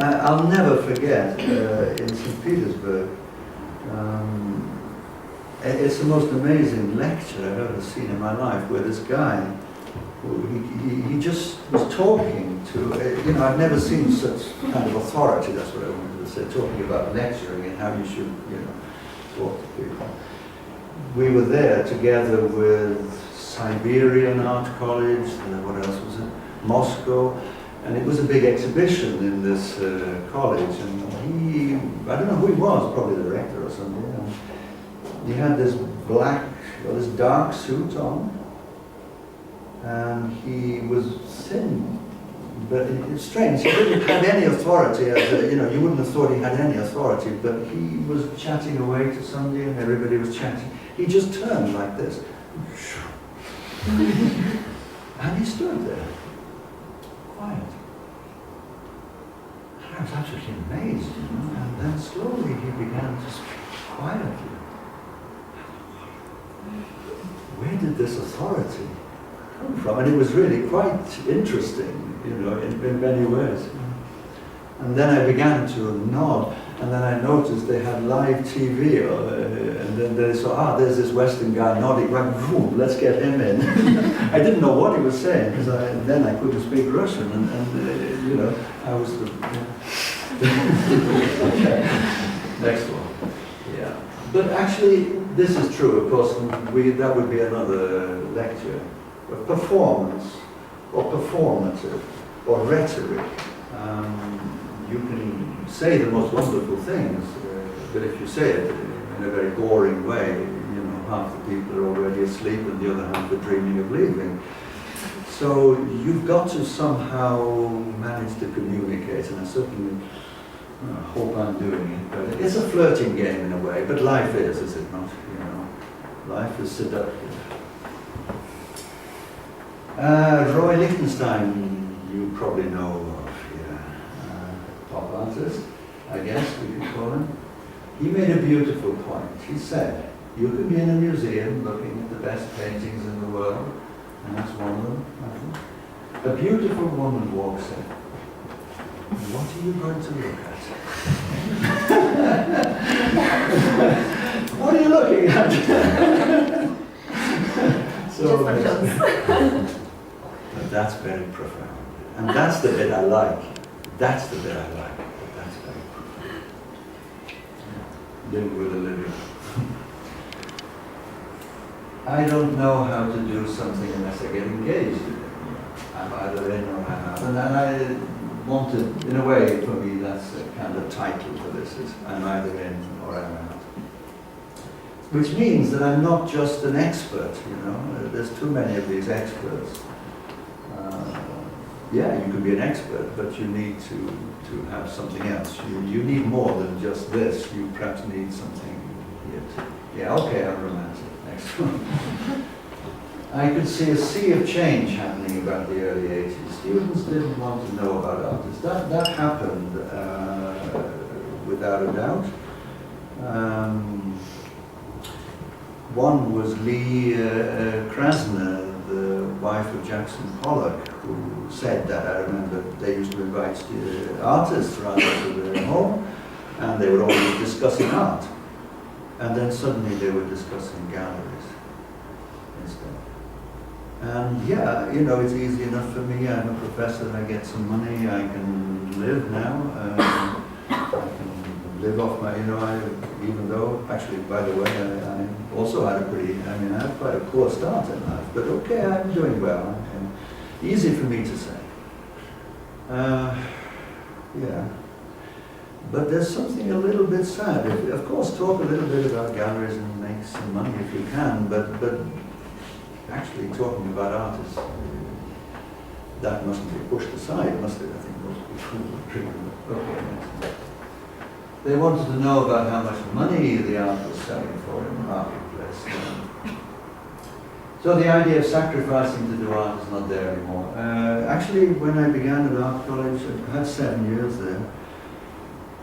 I'll never forget in St. Petersburg, it's the most amazing lecture I've ever seen in my life, where this guy, he just was talking to, I've never seen such kind of authority, that's what I wanted to say, talking about lecturing and how you should, talk to people. We were there together with Siberian Art College, what else was it? Moscow, and it was a big exhibition in this college, and I don't know who he was, probably the rector or something. He had this this dark suit on, and he was thin, but it's strange, he didn't have any authority, you wouldn't have thought he had any authority, but he was chatting away to somebody and everybody was chatting. He just turned like this, and he stood there, quiet. I was absolutely amazed, and then slowly he began to speak quietly. Where did this authority come from? And it was really quite interesting, in many ways. And then I began to nod, and then I noticed they had live TV, and then they saw, there's this Western guy nodding, boom, let's get him in. I didn't know what he was saying, because then I couldn't speak Russian, and I was the... Okay. Next one. Yeah. But actually, this is true, of course, and that would be another lecture. But performance, or performative, or rhetoric. You can say the most wonderful things, but if you say it in a very boring way, half the people are already asleep and the other half are dreaming of leaving. So you've got to somehow manage to communicate, and I certainly hope I'm doing it. But it's a flirting game in a way, but life is it not? Life is seductive. Roy Lichtenstein, you probably know of, pop artist, I guess we could call him. He made a beautiful point. He said, you can be in a museum looking at the best paintings in the world, and that's one of them, I think. A beautiful woman walks in. What are you going to look at? What are you looking at? But that's very profound. And that's the bit I like. That's the bit I like. But that's very profound. Live with a living. I don't know how to do something unless I get engaged in it. I'm either in or I'm out. And I wanted, in a way, for me, that's a kind of title for this, is I'm either in or I'm out. Which means that I'm not just an expert, There's too many of these experts. Yeah, you can be an expert, but you need to have something else. You need more than just this. You perhaps need something here too. Yeah, okay, I'm romantic. Next one. I could see a sea of change happening about the early 80s. Students didn't want to know about artists. That happened without a doubt. One was Lee Krasner, the wife of Jackson Pollock, who said that. I remember they used to invite artists around to their home, and they were always discussing art. And then suddenly they were discussing galleries instead. And yeah, it's easy enough for me. I'm a professor, I get some money, I can live now. I can live off my, even though, actually, by the way, I also had I had quite a poor start in life, but okay, I'm doing well. Easy for me to say. Yeah. But there's something a little bit sad. Of course, talk a little bit about galleries and make some money if you can, but actually talking about artists, that mustn't be pushed aside, must it? I think most people would agree with it. Okay, next. They wanted to know about how much money the art was selling for in the marketplace. So the idea of sacrificing to do art is not there anymore. Actually, when I began at art college, I had 7 years there.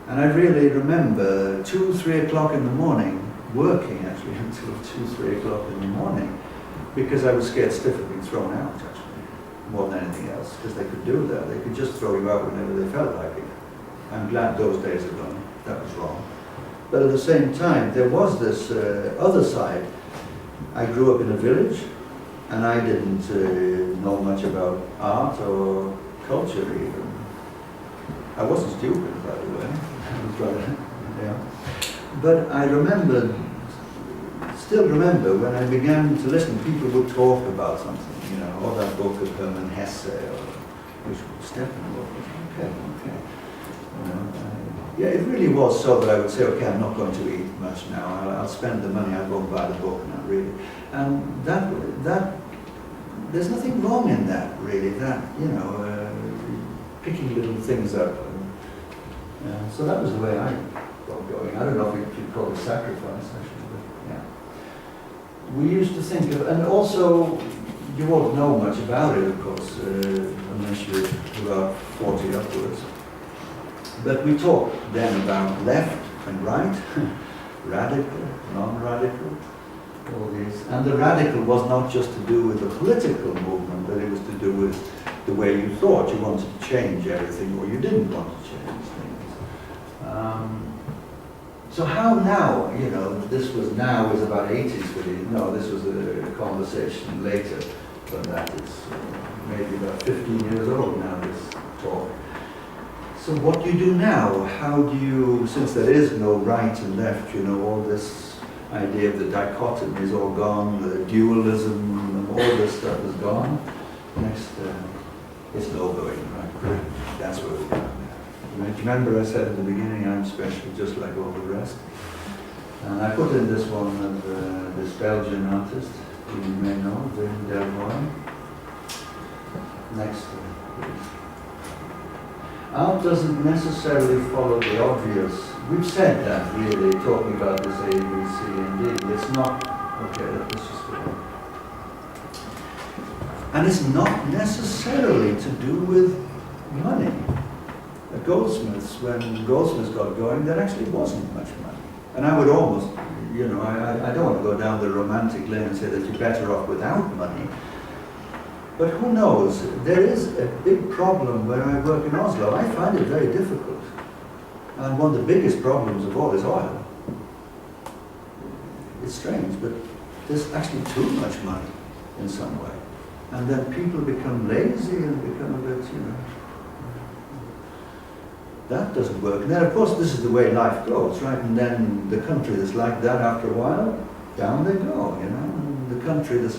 And I really remember 2, 3 o'clock in the morning, working actually until 2, 3 o'clock in the morning, because I was scared stiff of being thrown out, actually, more than anything else, because they could do that. They could just throw you out whenever they felt like it. I'm glad those days are gone. That was wrong. But at the same time, there was this other side. I grew up in a village, and I didn't know much about art or culture even. I wasn't stupid, by the way. Yeah. But I still remember when I began to listen, people would talk about something, you know, or that book of Hermann Hesse, or which Steppenwolf. Okay. You know, yeah, it really was so that I would say, okay, I'm not going to eat much now. I'll spend the money. I'll go and buy the book and I'll read it. And that there's nothing wrong in that, really. That, you know, picking little things up. And, so that was the way I got going. I don't know if you'd call it sacrifice, actually, but yeah. We used to think of, and also, you won't know much about it, of course, unless you're about 40 upwards. But we talked then about left and right, radical, non-radical, all these. And the radical was not just to do with the political movement, but it was to do with the way you thought. You wanted to change everything, or you didn't want to change things. So how now, you know, this was about 80s really. No, this was a conversation later, but that is maybe about 15 years old now, this talk. So what do you do now? How do you, since there is no right and left, you know, all this idea of the dichotomy is all gone, the dualism, all this stuff is gone. Next, it's no going, right? That's where we're going. Do you remember I said at the beginning, I'm special just like all the rest? And I put in this one of this Belgian artist, who you may know, Ian Damerell. Next, please. Art doesn't necessarily follow the obvious. We've said that, really, talking about this A, B, C, and D. It's not, okay, let's just go on. And it's not necessarily to do with money. At Goldsmiths, when Goldsmiths got going, there actually wasn't much money. And I would almost, you know, I don't want to go down the romantic lane and say that you're better off without money. But who knows? There is a big problem where I work in Oslo. I find it very difficult. And one of the biggest problems of all is oil. It's strange, but there's actually too much money in some way. And then people become lazy and become a bit, you know, that doesn't work. And then, of course, this is the way life goes, right? And then the country that's like that, after a while, down they go, you know. And the country that's,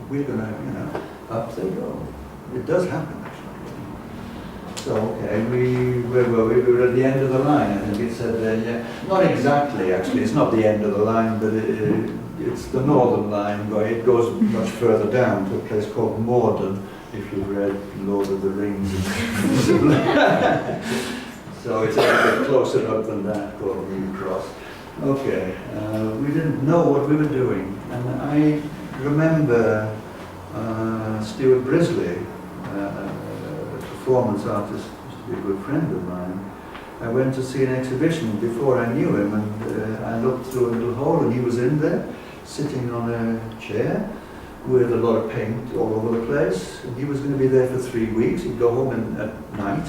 we're going to, you know, up they go. It does happen, actually. So, okay, where were we? We were at the end of the line, I think it said there, yeah. Not exactly, actually. It's not the end of the line, but it's the northern line. It goes much further down to a place called Morden, if you've read Lord of the Rings. So it's a bit closer up than that, called New Cross. Okay, we didn't know what we were doing. And I remember Stuart Brisley, a performance artist, used to be a good friend of mine. I went to see an exhibition before I knew him, and I looked through a little hole, and he was in there, sitting on a chair with a lot of paint all over the place. And he was going to be there for 3 weeks. He'd go home at night.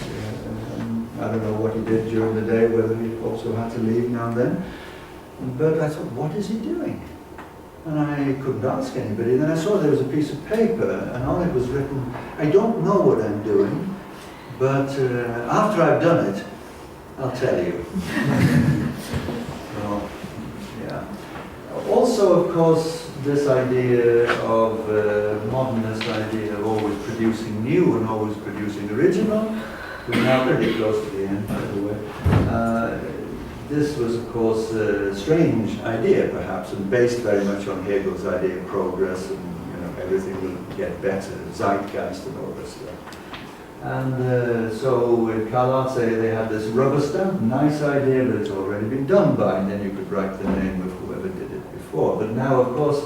I don't know what he did during the day, whether he also had to leave now and then. But I thought, what is he doing? And I couldn't ask anybody. And then I saw there was a piece of paper, and on it was written, I don't know what I'm doing, but after I've done it, I'll tell you. So, yeah. Also, of course, this idea of modernist idea of always producing new and always producing original. We're now pretty close to the end, by the way. This was, of course, a strange idea, perhaps, and based very much on Hegel's idea of progress and, you know, everything will get better, zeitgeist and all this stuff. And so in Karl they had this rubber stamp, nice idea, but it's already been done by, and then you could write the name of whoever did it before. But now, of course,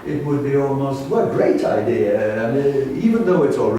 it would be almost, well, great idea. I mean, even though it's already